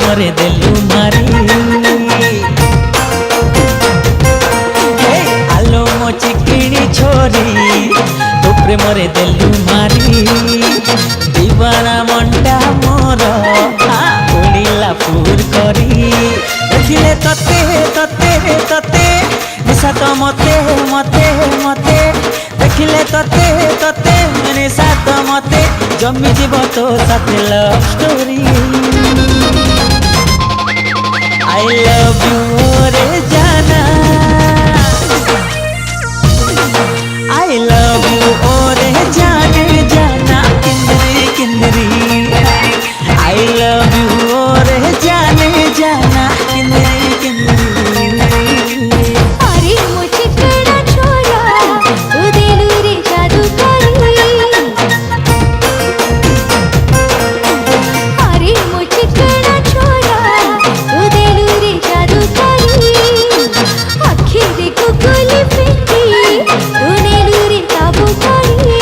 प्रेमरे देलु मारी आलो मो चिकिणी छोरी तू प्रेमरे देलु मारी दीवाना मंटा मोर उड़ीला फूर करी देखिले तते तते तते निशा तो मते मते मते देखिले तते तते निशा तो मते जमी जीव तो साथे love story I love you रे जाना आई लव यू रे जाने जाना किंदरी किंदरी आई लव यू रे जाने जाना किंदरी किंदरी अरे मुझे कड़ा छोरा तू दिलू रे जादू करी अरे मुझे कड़ा छोरा तू दिलू रे जादू करी आखिर को गोली फेंकी तू नीलू रे काबू करी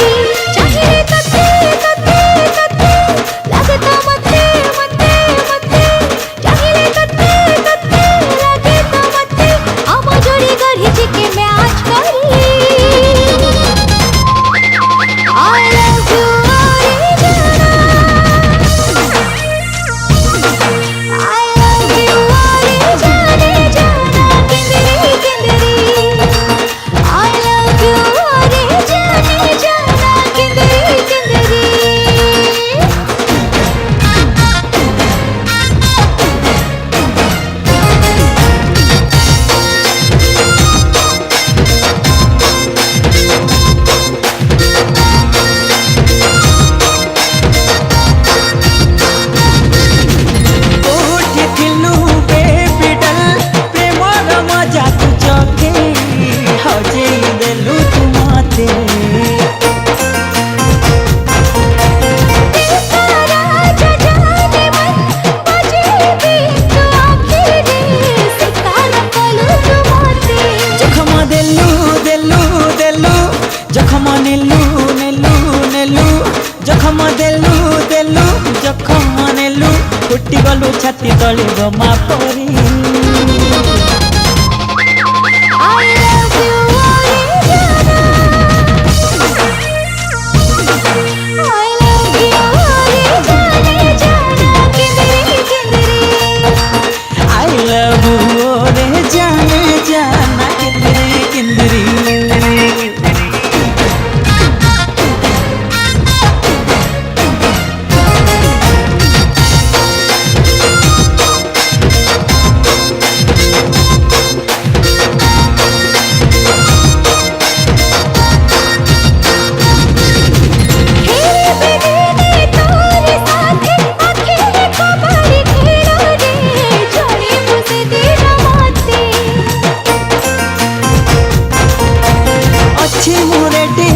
चाहिए तते तते तते लगता मते मते मते चाहिए तते तते लगता मते हम जोड़ी गढ़ी जी के मैच करी I love you रे जाना I love you रे जाने जाना किंदरी किंदरी I love you रे जाने जाना किंदरी किंदरी उठिलु बेबी डल प्रेमर मजा तू चखे हजे देलु तू मते तारा जाने मन बजे भी तो आखिर सितारा कलू तुमते जखम देलु देलु देलु जखम नेलु नेलु नेलु जखम देलु देलु जखम नेलु फुटी गलु छाती तले गमा परी I love you रे जाना I love you रे जाने जाना किंदरी किंदरी आई लव यू रे जाने जाना किंदरी किंदरी खेल बेदीने तोरे साथे आखिर को बड़ी खेलो रे जोड़ी मुझे देना माते अच्छी मोरे डे